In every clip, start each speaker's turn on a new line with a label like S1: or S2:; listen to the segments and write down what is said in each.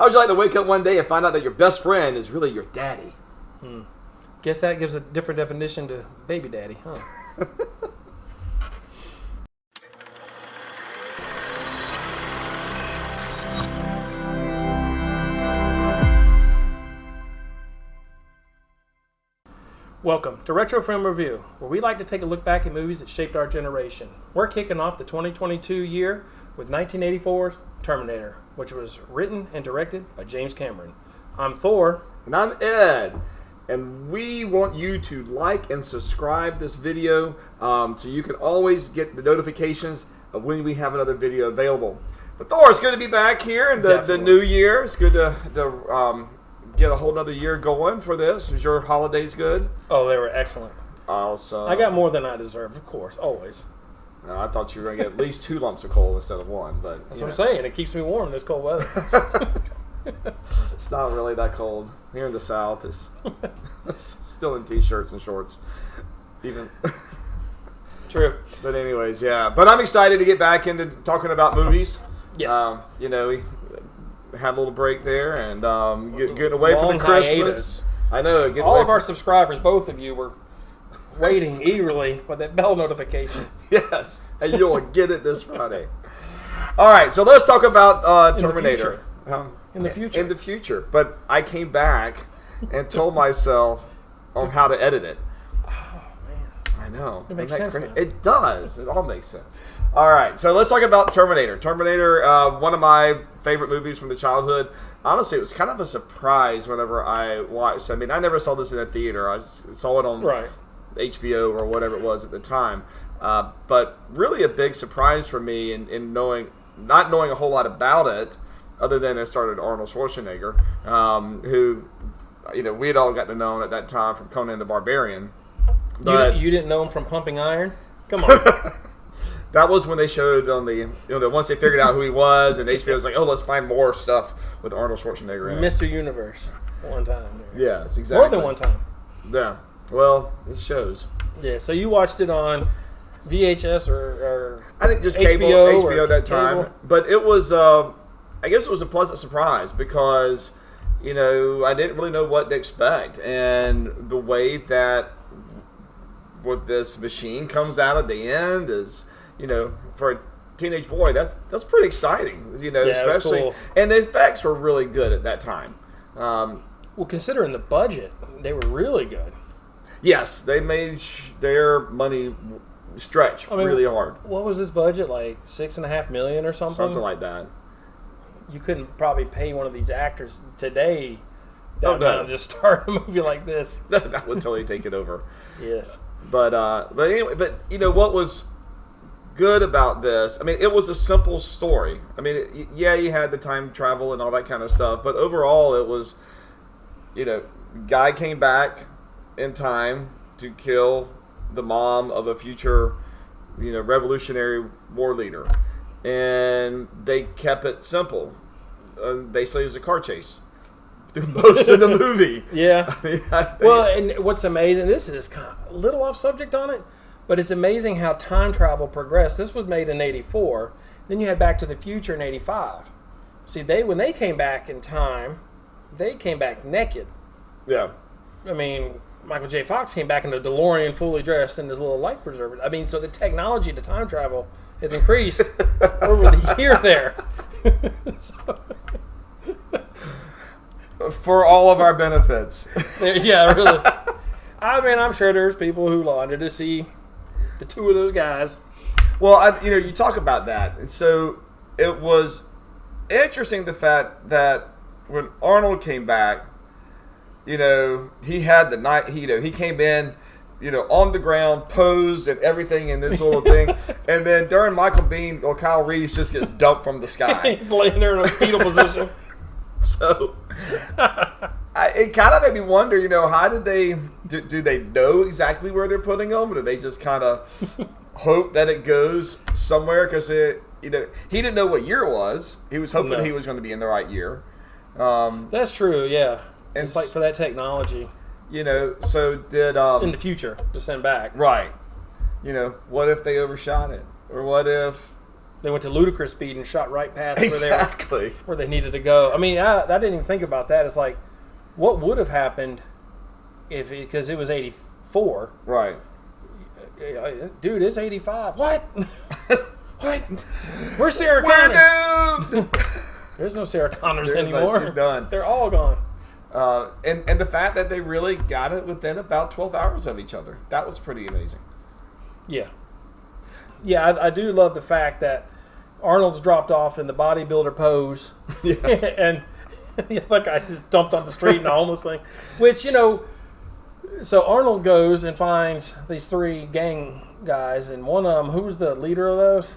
S1: How would you like to wake up one day and find out that your best friend is really your daddy?
S2: Guess that gives a different definition to baby daddy, huh? Welcome to Retro Film Review, where we like to take a look back at movies that shaped our generation. We're kicking off the 2022 year with 1984's Terminator, which was written and directed by James Cameron. I'm Thor.
S1: And I'm Ed. And we want you to like and subscribe this video so you can always get the notifications of when we have another video available. But Thor, it's good to be back here in the new year. It's good to get a whole nother year going for this. Was your holidays good?
S2: Oh, they were excellent.
S1: Awesome.
S2: I got more than I deserved, of course, always.
S1: I thought you were going to get at least 2 lumps of coal instead of 1. But
S2: that's what I'm saying. It keeps me warm in this cold weather.
S1: It's not really that cold. Here in the South, it's still in T-shirts and shorts. Even.
S2: True.
S1: But anyways, yeah. But I'm excited to get back into talking about movies.
S2: Yes.
S1: We had a little break there and getting away from the Christmas.
S2: Hiatus.
S1: I know.
S2: All of our subscribers, both of you, were waiting eagerly for that bell notification.
S1: Yes. And you'll get it this Friday. All right. So let's talk about Terminator.
S2: In the future.
S1: In the future. But I came back and told myself on how to edit it.
S2: Oh, man.
S1: I know.
S2: It makes sense now.
S1: It does. It all makes sense. All right. So let's talk about Terminator. Terminator, one of my favorite movies from the childhood. Honestly, it was kind of a surprise whenever I watched. I mean, I never saw this in a theater. I saw it on HBO or whatever it was at the time. But really a big surprise for me in not knowing a whole lot about it, other than it started Arnold Schwarzenegger, who, we had all got to know at that time from Conan the Barbarian. But
S2: you didn't know him from Pumping Iron? Come on.
S1: That was when they showed on once they figured out who he was, and HBO was like, oh, let's find more stuff with Arnold Schwarzenegger in it.
S2: Mr. Universe. One time.
S1: Yes, exactly.
S2: More than one time.
S1: Yeah. Well, it shows.
S2: Yeah, so you watched it on VHS or
S1: I think just
S2: HBO
S1: HBO that time.
S2: Cable.
S1: But it was, I guess it was a pleasant surprise because, I didn't really know what to expect. And the way that what this machine comes out at the end is, for a teenage boy, that's pretty exciting, especially.
S2: Cool.
S1: And the effects were really good at that time.
S2: Well, considering the budget, they were really good.
S1: Yes, they made their money stretch really hard.
S2: What was this budget, like $6.5 million or something?
S1: Something like that.
S2: You couldn't probably pay one of these actors today to just start a movie like this.
S1: That would totally take it over.
S2: Yes.
S1: But anyway, what was good about this? I mean, it was a simple story. I mean, you had the time travel and all that kind of stuff, but overall, it was, guy came back in time to kill the mom of a future, Revolutionary War leader, and they kept it simple. Basically, it was a car chase through most of the movie.
S2: Yeah. Well, and what's amazing, this is kind of a little off subject on it, but it's amazing how time travel progressed. This was made in 84. Then you had Back to the Future in 85. See, when they came back in time, they came back naked.
S1: Yeah.
S2: I mean, Michael J. Fox came back in the DeLorean fully dressed in his little life preserver. I mean, so the technology to time travel has increased over the year there.
S1: For all of our benefits.
S2: Yeah, really. I mean, I'm sure there's people who wanted to see the two of those guys.
S1: Well, you talk about that. And so it was interesting the fact that when Arnold came back, he had the night, he came in, on the ground, posed and everything in this little thing. And then during Michael Biehn or Kyle Reese just gets dumped from the sky.
S2: He's laying there in a fetal position.
S1: So it kind of made me wonder, how did they do they know exactly where they're putting them, or do they just kind of hope that it goes somewhere? Because he didn't know what year it was. He was hoping he was going to be in the right year.
S2: That's true. Yeah,
S1: and
S2: it's like for that technology.
S1: So did
S2: in the future to send back.
S1: Right. What if they overshot it, or what if
S2: They went to ludicrous speed and shot right past
S1: exactly
S2: where they needed to go. I mean, I didn't even think about that. It's like, what would have happened because it was 84.
S1: Right.
S2: Dude, it's 85. What? What? Where's Sarah Connor?
S1: We're doomed!
S2: There's no Sarah Connors anymore.
S1: She's done.
S2: They're all gone.
S1: And the fact that they really got it within about 12 hours of each other. That was pretty amazing.
S2: Yeah. Yeah, I do love the fact that Arnold's dropped off in the bodybuilder pose.
S1: Yeah.
S2: And the other guy's just dumped on the street in a homeless thing. Which, so Arnold goes and finds these 3 gang guys, and one of them, who's the leader of those?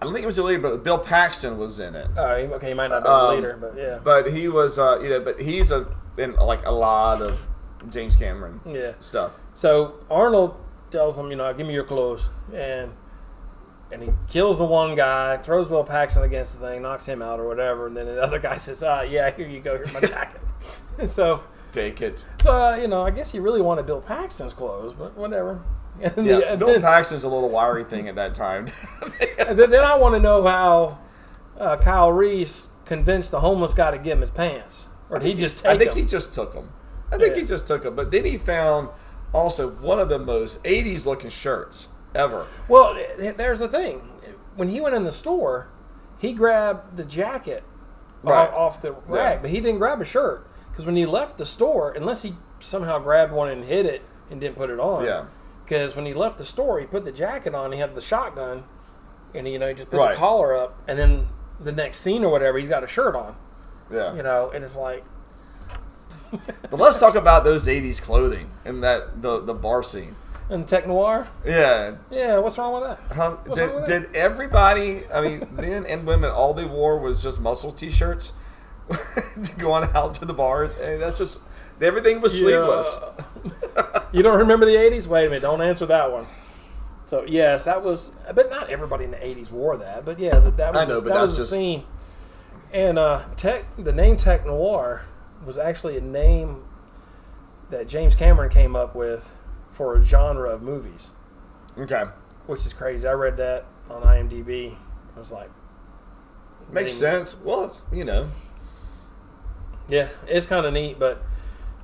S1: I don't think it was the leader, but Bill Paxton was in it.
S2: Oh, okay, he might not be the leader, but yeah.
S1: But he was, but he's in like a lot of James Cameron stuff.
S2: So Arnold tells him, give me your clothes, and he kills the one guy, throws Bill Paxton against the thing, knocks him out or whatever, and then the other guy says, yeah, here you go, here's my jacket. So
S1: take it.
S2: So I guess he really wanted Bill Paxton's clothes, but whatever. And
S1: Bill Paxton's a little wiry thing at that time.
S2: And then I want to know how Kyle Reese convinced the homeless guy to give him his pants, or did he just take them?
S1: I think he just took them. He just took them. But then he found also one of the most 80s looking shirts ever.
S2: Well, there's the thing. When he went in the store, he grabbed the jacket off the rack, but he didn't grab a shirt, because when he left the store, unless he somehow grabbed one and hid it and didn't put it on, because when he left the store, he put the jacket on, he had the shotgun, and he just put the collar up, and then the next scene or whatever, he's got a shirt on.
S1: Yeah.
S2: And it's like...
S1: But let's talk about those 80s clothing and the bar scene.
S2: And Tech Noir?
S1: Yeah.
S2: Yeah, what's wrong with that?
S1: Did everybody, men and women, all they wore was just muscle t-shirts going out to the bars? And that's just, everything was sleeveless.
S2: You don't remember the 80s? Wait a minute, don't answer that one. So, yes, that was, but not everybody in the 80s wore that. But yeah, that was the scene. And the name Tech Noir was actually a name that James Cameron came up with for a genre of movies.
S1: Okay.
S2: Which is crazy. I read that on IMDb. I was like...
S1: Makes sense. Well, it's,
S2: Yeah, it's kind of neat, but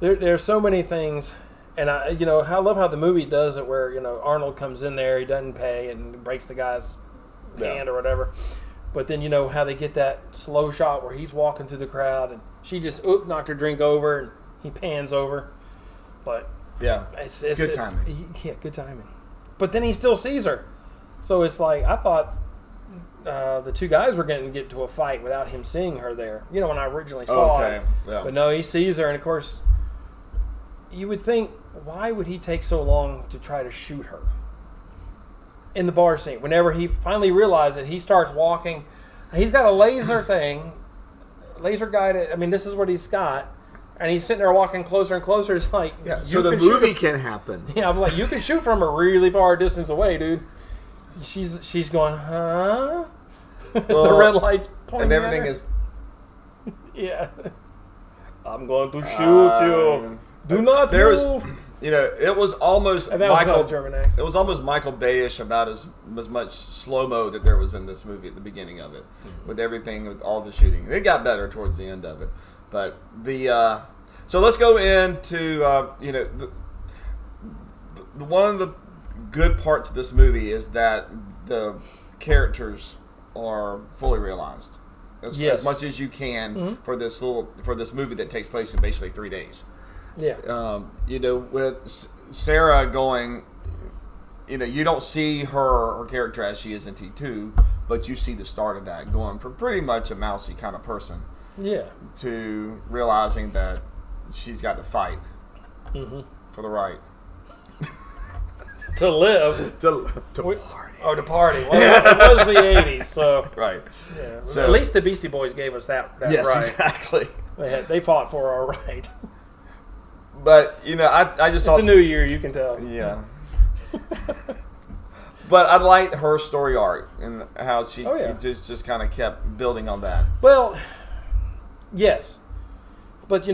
S2: there's so many things, and I love how the movie does it where, Arnold comes in there, he doesn't pay, and breaks the guy's hand or whatever. But then, how they get that slow shot where he's walking through the crowd, and she just knocked her drink over, and he pans over. But...
S1: Yeah,
S2: it's
S1: good timing.
S2: Yeah, good timing. But then he still sees her. So it's like, I thought the 2 guys were going to get to a fight without him seeing her there. When I originally saw it. Yeah. But no, he sees her, and of course, you would think, why would he take so long to try to shoot her? In the bar scene, whenever he finally realized it, he starts walking. He's got a laser guided, this is what he's got. And he's sitting there walking closer and closer. It's like,
S1: so the movie can happen.
S2: Yeah, I was like, you can shoot from a really far distance away, dude. She's going, huh? As the red lights pointing,
S1: and everything is.
S2: Yeah. I'm going to shoot you. Do not move.
S1: It was almost Michael.
S2: German accent.
S1: It was almost Michael Bay-ish about as much slow mo that there was in this movie at the beginning of it, with everything, with all the shooting. It got better towards the end of it. But so let's go into one of the good parts of this movie is that the characters are fully realized as much as you can for this movie that takes place in basically 3 days.
S2: Yeah.
S1: With Sarah going, you don't see her character as she is in T2, but you see the start of that going from pretty much a mousy kind of person.
S2: Yeah.
S1: To realizing that she's got to fight for the right
S2: to live
S1: to party.
S2: Oh, to party. Well, it was the 80s, so
S1: right.
S2: Yeah. So, at least the Beastie Boys gave us that
S1: yes,
S2: right.
S1: Exactly.
S2: They fought for our right.
S1: But I just
S2: it's a new year, you can tell.
S1: Yeah. But I liked her story arc and how she just kind of kept building on that.
S2: Well, yes. But,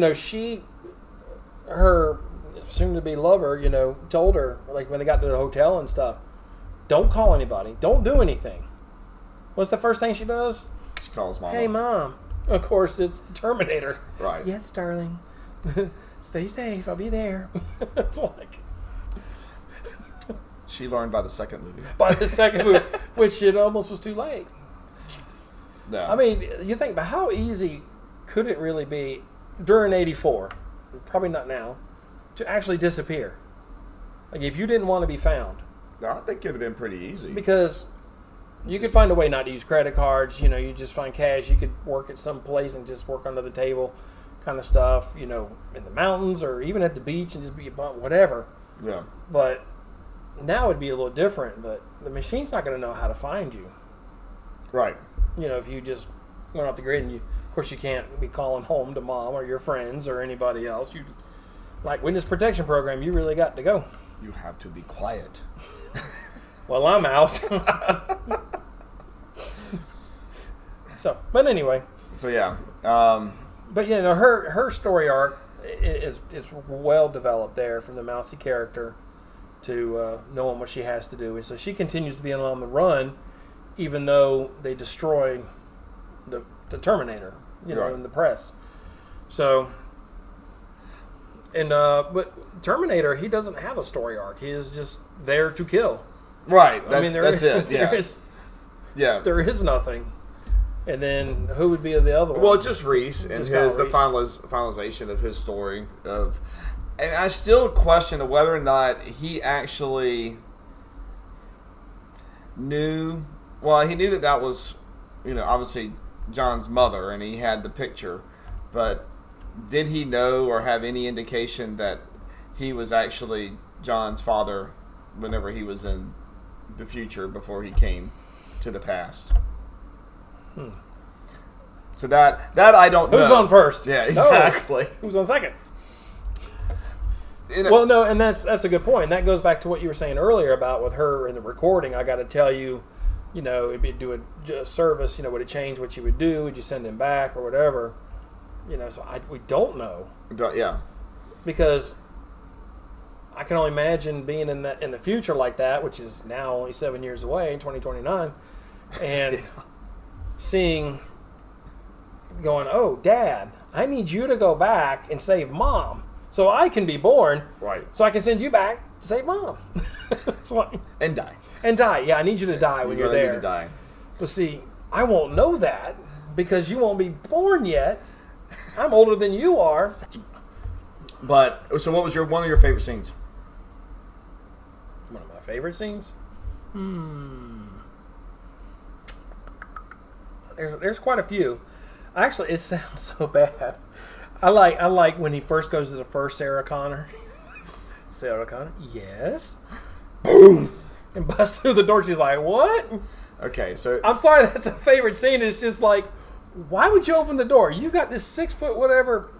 S2: her soon-to-be lover, told her, like, when they got to the hotel and stuff, don't call anybody. Don't do anything. What's the first thing she does?
S1: She calls Mama.
S2: Hey, Mom. Of course, it's the Terminator.
S1: Right.
S2: Yes, darling. Stay safe. I'll be there. It's like...
S1: She learned by the second movie.
S2: By the second movie, which it almost was too late.
S1: No.
S2: I mean, you think about how easy could it really be during 84, probably not now, to actually disappear? Like, if you didn't want to be found.
S1: No, I think it would have been pretty easy.
S2: Because you could find a way not to use credit cards. You know, you just find cash. You could work at some place and just work under the table kind of stuff, you know, in the mountains or even at the beach and just be a bump, whatever.
S1: Yeah.
S2: But now it'd be a little different, but the machine's not going to know how to find you.
S1: Right.
S2: You know, if you just went off the grid and of course you can't be calling home to Mom or your friends or anybody else. You, like witness protection program, you really got to go.
S1: You have to be quiet.
S2: Well, I'm out. So, but anyway.
S1: So yeah.
S2: But you know, her story arc is well developed there, from the Mousy character to knowing what she has to do, and so she continues to be on the run, even though they destroyed the Terminator, you know,
S1: right.
S2: in the press. So, and but Terminator, he doesn't have a story arc. He is just there to kill.
S1: Right.
S2: I mean,
S1: That's it. Yeah.
S2: There is nothing. And then who would be the other one?
S1: Well, just Reese and
S2: just
S1: the
S2: Reese.
S1: finalization of his story of, and I still question whether or not he actually knew. Well, he knew that was, you know, obviously John's mother, and he had the picture, but did he know or have any indication that he was actually John's father whenever he was in the future before he came to the past? So that I don't know.
S2: Who's on first?
S1: Yeah, exactly.
S2: No. Who's on second?
S1: You know,
S2: Well, no, and that's a good point. That goes back to what you were saying earlier about with her in the recording. I got to tell you, you know, it'd be do a service. You know, would it change what you would do? Would you send him back or whatever? You know, so we don't know.
S1: yeah.
S2: Because I can only imagine being in the future like that, which is now only 7 years away, 2029, and seeing, going, oh, Dad, I need you to go back and save Mom so I can be born,
S1: Right.
S2: so I can send you back to save Mom. It's like,
S1: And die.
S2: and die. Yeah, I need you to die when you're
S1: really
S2: there.
S1: need to die.
S2: But see, I won't know that because you won't be born yet. I'm older than you are.
S1: But so, what was one of your favorite scenes?
S2: One of my favorite scenes? There's quite a few. Actually, it sounds so bad. I like when he first goes to the first Sarah Connor. Sarah Connor? Yes. Boom! And busts through the door. She's like, what?
S1: Okay, so
S2: I'm sorry, that's a favorite scene. It's just like, why would you open the door? You got this 6 foot whatever.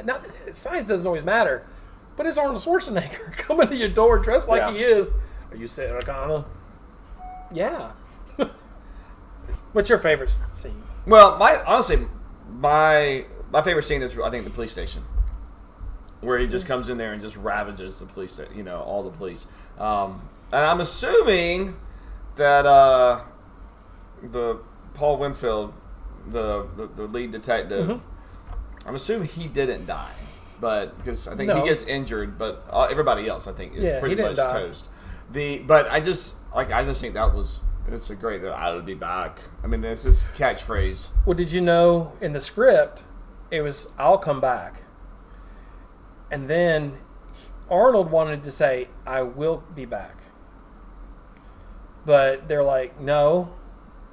S2: Not, size doesn't always matter. But it's Arnold Schwarzenegger coming to your door dressed like he is. Are you Sarah Connor? Yeah. What's your favorite scene?
S1: well, honestly, my favorite scene is I think the police station, where he just comes in there and just ravages the police, you know, all the police. And I'm assuming that the Paul Winfield, the lead detective, I'm assuming he didn't die, but because I think he gets injured, but everybody else I think is pretty much toast. But I just think it's a great. I'll be back. I mean, it's this catchphrase.
S2: Well, did you know in the script it was "I'll come back," and then Arnold wanted to say "I will be back," but they're like, "No,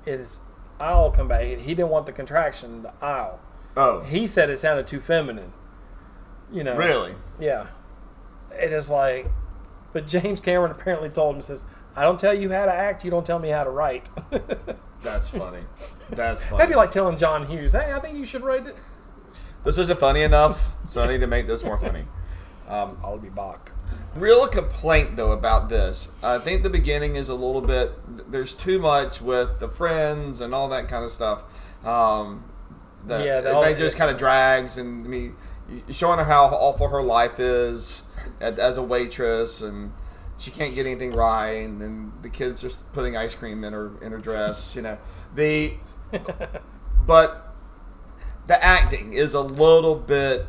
S2: it's I'll come back." He didn't want the contraction, the "I'll."
S1: Oh,
S2: He said it sounded too feminine. You know.
S1: really?
S2: Yeah. It is like, but James Cameron apparently told him, says, I don't tell you how to act, you don't tell me how to write.
S1: That's funny. That's funny.
S2: That'd be like telling John Hughes, hey, I think you should write it.
S1: This isn't funny enough, so I need to make this more funny.
S2: I'll be back.
S1: Real complaint, though, about this. I think the beginning is a little bit... There's too much with the friends and all that kind of stuff. It just kind of drags. And I mean, showing her how awful her life is as a waitress. And she can't get anything right, and then the kid's just putting ice cream in her dress. But the acting is a little bit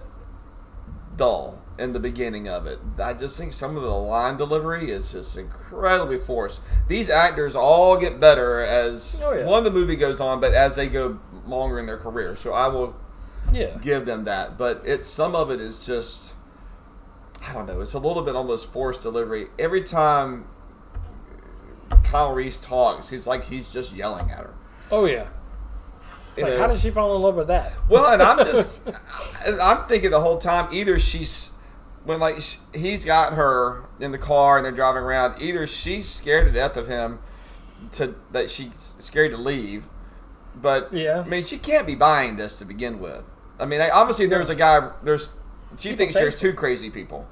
S1: dull in the beginning of it. I just think some of the line delivery is just incredibly forced. These actors all get better as one, the movie goes on, but as they go longer in their career. So I will give them that. But some of it is just, I don't know, it's a little bit almost forced delivery. Every time Kyle Reese talks, he's just yelling at her.
S2: Oh, yeah. It's like, how did she fall in love with that?
S1: Well, and I'm thinking the whole time, either he's got her in the car and they're driving around, either she's scared to death of him that she's scared to leave. But, I mean, she can't be buying this to begin with. I mean, obviously there's a guy, she thinks there's two crazy people,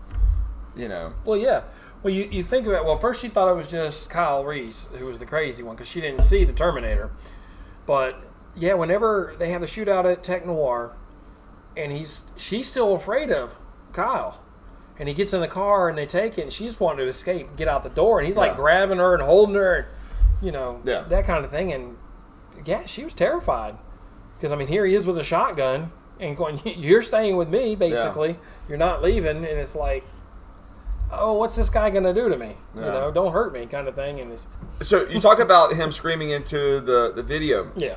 S2: Well, yeah. Well, you think about it. Well, first she thought it was just Kyle Reese who was the crazy one because she didn't see the Terminator. But, yeah, whenever they have the shootout at Tech Noir, and she's still afraid of Kyle. And he gets in the car and they take it, and she's wanting to escape and get out the door. And he's like grabbing her and holding her, that kind of thing. And, yeah, she was terrified. Because, I mean, here he is with a shotgun and going, you're staying with me, basically. Yeah. You're not leaving. And it's like, oh, what's this guy going to do to me? Yeah. Don't hurt me kind of thing. And
S1: so you talk about him screaming into the video.
S2: Yeah.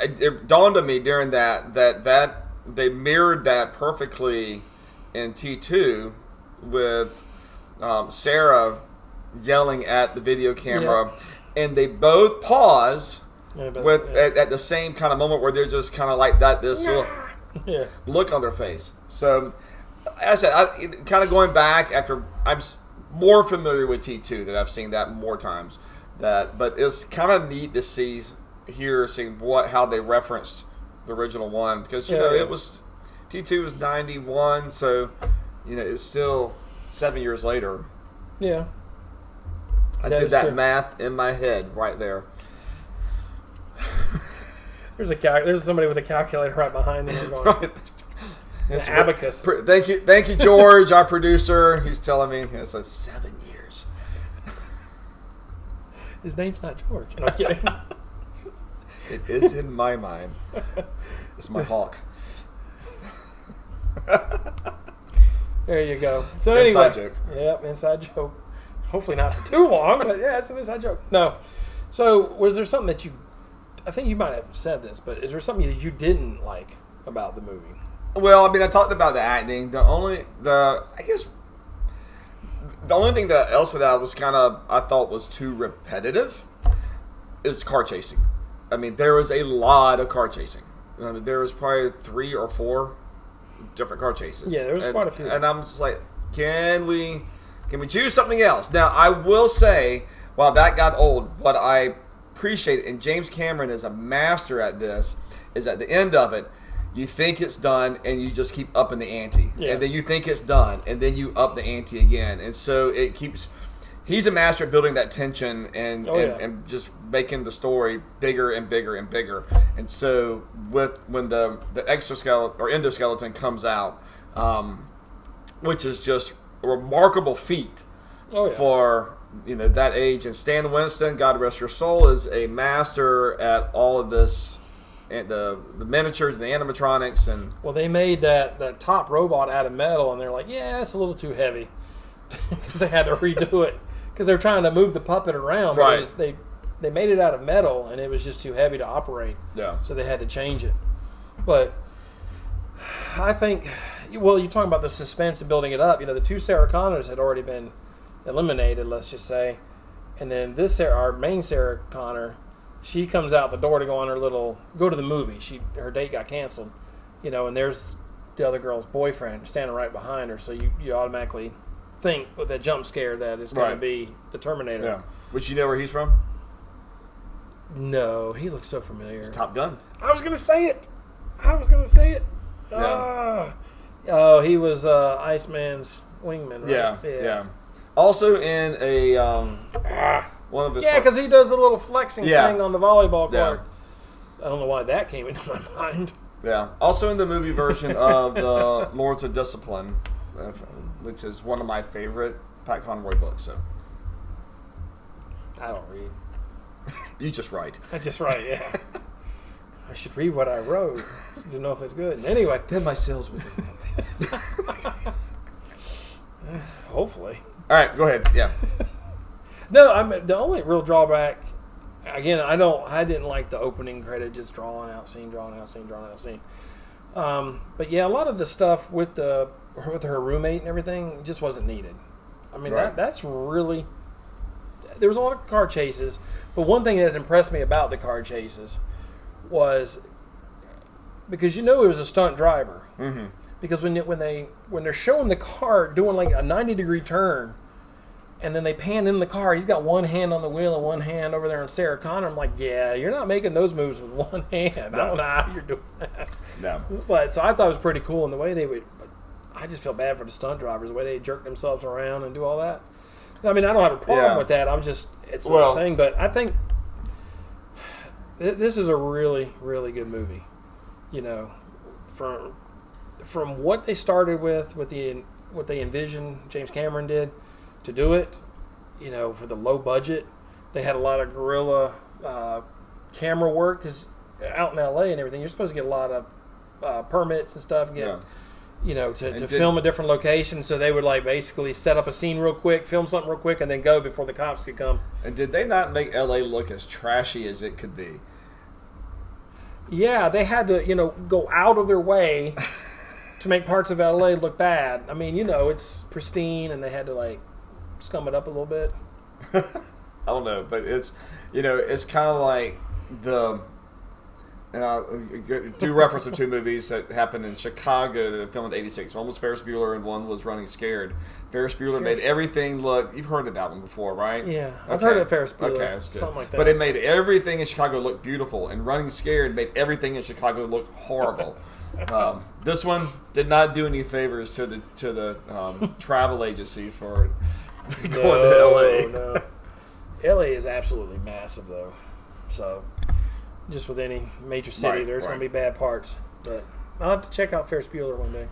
S1: It dawned on me during that they mirrored that perfectly in T2 with Sarah yelling at the video camera, and they both pause at the same kind of moment where they're just kind of like this little look on their face. So, as I said, kind of going back after I'm more familiar with T2 that I've seen that more times. But it's kind of neat to seeing how they referenced the original one because it was T2 was 91, so it's still 7 years later.
S2: Yeah,
S1: I did that math in my head right there.
S2: There's somebody with a calculator right behind me. Going,
S1: it's
S2: abacus.
S1: Thank you, George, our producer. He's telling me it's like 7 years.
S2: His name's not George. No, I'm kidding.
S1: It is in my mind. It's my hawk.
S2: There you go. So
S1: inside
S2: anyway,
S1: joke.
S2: Yep, inside joke. Hopefully not for too long, but yeah, it's an inside joke. No. So was there something that I think you might have said this, but is there something that you didn't like about the movie?
S1: Well, I mean, I talked about the acting. The only thing that else that I thought was too repetitive is car chasing. I mean, there was a lot of car chasing. I mean, there was probably 3 or 4 different car chases.
S2: Yeah, there was quite a few.
S1: And I'm just like, can we choose something else? Now, I will say, while that got old, what I appreciate, and James Cameron is a master at this, is at the end of it, you think it's done, and you just keep upping the ante. Yeah. And then you think it's done, and then you up the ante again. And so it keeps... He's a master at building that tension and just making the story bigger and bigger and bigger. And so when the exoskeleton or endoskeleton comes out, which is just a remarkable feat for that age. And Stan Winston, God rest your soul, is a master at all of this, and the miniatures and the animatronics. And
S2: well, they made that top robot out of metal, and they're like, yeah, it's a little too heavy because they had to redo it. Because they're trying to move the puppet around.
S1: Right.
S2: They made it out of metal, and it was just too heavy to operate.
S1: Yeah.
S2: So they had to change it. But I think, well, you're talking about the suspense and building it up. The 2 Sarah Connors had already been eliminated, let's just say. And then our main Sarah Connor, she comes out the door to go to the movie. Her date got canceled. And there's the other girl's boyfriend standing right behind her. So you automatically think with that jump scare that is going to be the Terminator.
S1: Yeah. Which you know where he's from?
S2: No, he looks so familiar.
S1: It's Top Gun.
S2: I was going to say it.
S1: Yeah.
S2: Oh, he was Iceman's wingman, right?
S1: Yeah. Also in a one of his...
S2: Yeah, because he does the little flexing thing on the volleyball court.
S1: Yeah.
S2: I don't know why that came into my mind.
S1: Yeah. Also in the movie version of the Lords of Discipline, which is one of my favorite Pat Conroy book. So
S2: I don't read.
S1: You just write.
S2: I just write, yeah. I should read what I wrote to know if it's good. Anyway.
S1: Then my sales would be.
S2: Hopefully.
S1: All right, go ahead. Yeah.
S2: No, I mean, the only real drawback, again, I didn't like the opening credit, just drawing out scene. But yeah, a lot of the stuff with her roommate and everything just wasn't needed. I mean,
S1: right.
S2: that's really, there was a lot of car chases, but one thing that's impressed me about the car chases was, because it was a stunt driver.
S1: Mm-hmm.
S2: Because when they're showing the car doing like a 90-degree turn, and then they pan in the car, he's got one hand on the wheel and one hand over there on Sarah Connor. I'm like, yeah, you're not making those moves with one hand. No. I don't know how you're doing that.
S1: No.
S2: But so I thought it was pretty cool in the way they would. But I just feel bad for the stunt drivers, the way they jerk themselves around and do all that. I mean, I don't have a problem with that. It's a thing. But I think this is a really, really good movie. From what they started with what they envisioned James Cameron did to do it, for the low budget. They had a lot of guerrilla camera work, because out in LA and everything, you're supposed to get a lot of permits and stuff, to film a different location. So they would basically set up a scene real quick, film something real quick, and then go before the cops could come.
S1: And did they not make LA look as trashy as it could be?
S2: Yeah, they had to, go out of their way to make parts of LA look bad. I mean, it's pristine, and they had to scum it up a little bit.
S1: I don't know, but it's it's kind of like the do reference to two movies that happened in Chicago that filmed in '86. One was Ferris Bueller and one was Running Scared. Ferris Bueller made everything look. You've heard of that one before, right?
S2: Yeah, I've heard of Ferris Bueller.
S1: Okay, that's good.
S2: Something like that.
S1: But it made everything in Chicago look beautiful, and Running Scared made everything in Chicago look horrible. This one did not do any favors to the travel agency for going to LA.
S2: No. LA is absolutely massive, though. So, just with any major city, there's going to be bad parts. But I'll have to check out Ferris Bueller one day.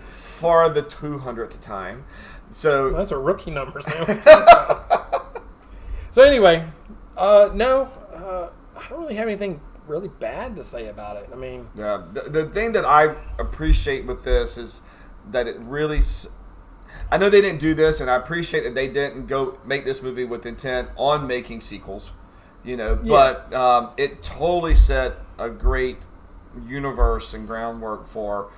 S1: For the 200th time. So
S2: that's a rookie numbers, man. So anyway, I don't really have anything really bad to say about it. I mean,
S1: yeah, the thing that I appreciate with this is that it really. I know they didn't do this, and I appreciate that they didn't go make this movie with intent on making sequels, but it totally set a great universe and groundwork for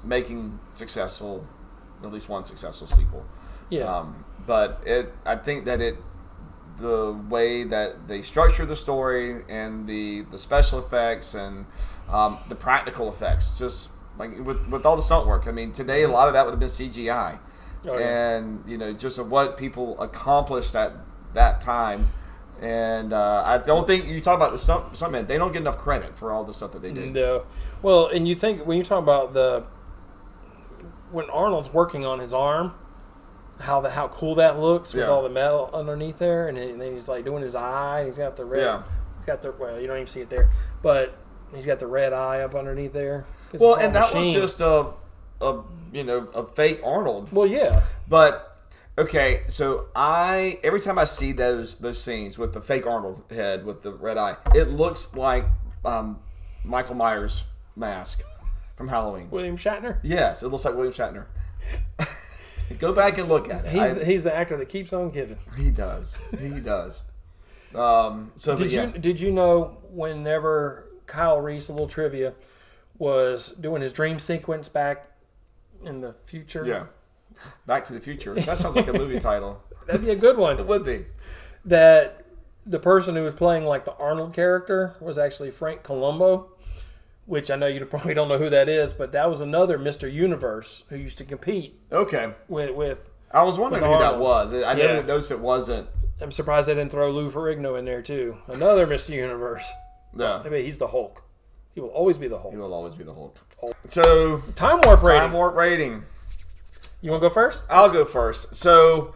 S1: making at least one successful sequel.
S2: Yeah.
S1: But I think that the way that they structure the story and the special effects and the practical effects, just like with all the stunt work. I mean, today a lot of that would have been CGI. Oh, yeah. And just what people accomplished at that time. And I don't think you talk about the stuntmen, they don't get enough credit for all the stuff that they did.
S2: No. Well, and you think when you talk about when Arnold's working on his arm, how cool that looks with all the metal underneath there, and then he's doing his eye, and he's got the red. Yeah. He's got you don't even see it there, but he's got the red eye up underneath there.
S1: Well, and that was just a fake Arnold.
S2: Well, yeah.
S1: But okay, so every time I see those scenes with the fake Arnold head with the red eye, it looks like Michael Myers' mask from Halloween.
S2: William Shatner?
S1: Yes, it looks like William Shatner. Go back and look at
S2: it. He's the actor that keeps on giving.
S1: He does. He does.
S2: Did you know whenever Kyle Reese, a little trivia, was doing his dream sequence back in the future?
S1: Yeah. Back to the Future. That sounds like a movie title.
S2: That'd be a good one.
S1: It would be.
S2: That the person who was playing the Arnold character was actually Frank Columbo, which I know you probably don't know who that is, but that was another Mr. Universe who used to compete.
S1: Okay.
S2: With
S1: I was wondering who that was. I noticed it wasn't.
S2: I'm surprised they didn't throw Lou Ferrigno in there too. Another Mr. Universe.
S1: Yeah.
S2: Maybe he's the Hulk. He will always be the Hulk.
S1: He will always be the Hulk. So
S2: Time warp rating.
S1: Time warp rating.
S2: You want to go first?
S1: I'll go first. So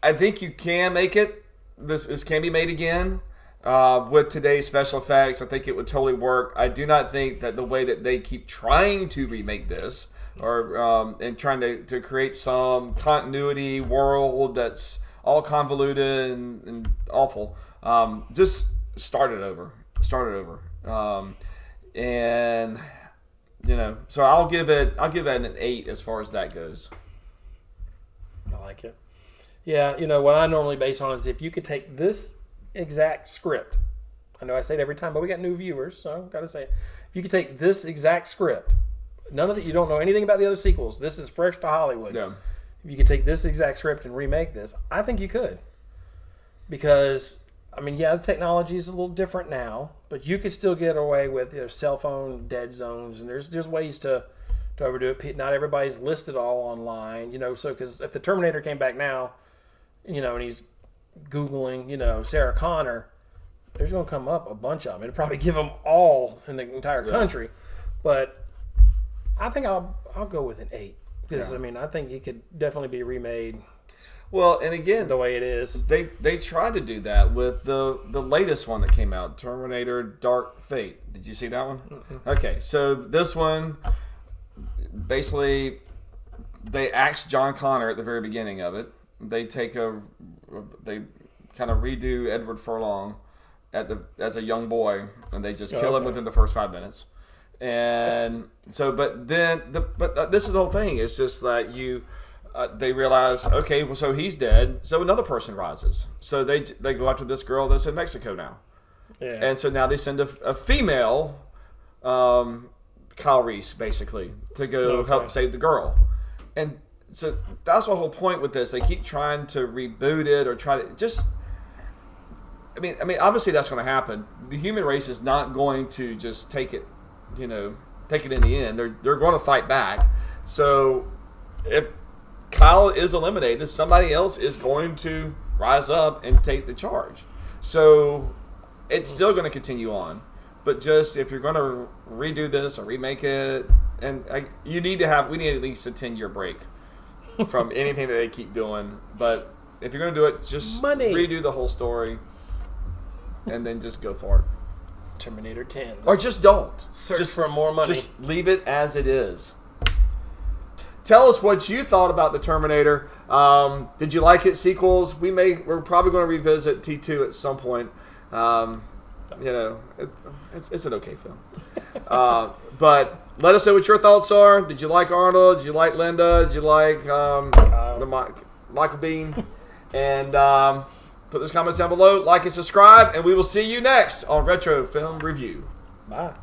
S1: I think you can make it. This can be made again. With today's special effects, I think it would totally work. I do not think that the way that they keep trying to remake this or and trying to create some continuity world that's all convoluted and awful. Just start it over. And so I'll give that an 8 as far as that goes.
S2: I like it. Yeah, what I normally base on is if you could take this exact script. I know I say it every time, but we got new viewers, so I've got to say it. If you could take this exact script, none of it, you don't know anything about the other sequels. This is fresh to Hollywood.
S1: Yeah.
S2: If you could take this exact script and remake this, I think you could. Because, the technology is a little different now, but you could still get away with cell phone dead zones, and there's ways to overdo it. Not everybody's listed all online, so because if the Terminator came back now, and he's Googling, Sarah Connor, there's going to come up a bunch of them. It'll probably give them all in the entire country. But I think I'll go with an 8. Because, I think it could definitely be remade.
S1: Well, and again,
S2: the way it is.
S1: They tried to do that with the latest one that came out, Terminator Dark Fate. Did you see that one? Mm-hmm. Okay, so this one, basically, they axed John Connor at the very beginning of it. They kind of redo Edward Furlong as a young boy, and they just kill him within the first 5 minutes. And so, but this is the whole thing. It's just that they realize, okay, well, so he's dead. So another person rises. So they go after this girl that's in Mexico now. Yeah. And so now they send a female, Kyle Reese, basically, to go help save the girl. And so that's the whole point with this. They keep trying to reboot it or try to just. I mean, obviously that's going to happen. The human race is not going to just take it in the end. They're going to fight back. So if Kyle is eliminated, somebody else is going to rise up and take the charge. So it's still going to continue on. But just if you're going to redo this or remake it, and we need at least a 10-year break from anything that they keep doing. But if you're going to do it, just redo the whole story. And then just go for it.
S2: Terminator 10.
S1: Or just don't.
S2: Search for more money.
S1: Just leave it as it is. Tell us what you thought about the Terminator. Did you like its sequels? We're probably going to revisit T2 at some point. It's an okay film. But let us know what your thoughts are. Did you like Arnold? Did you like Linda? Did you like Michael Biehn? And put those comments down below. Like and subscribe. And we will see you next on Retro Film Review.
S2: Bye.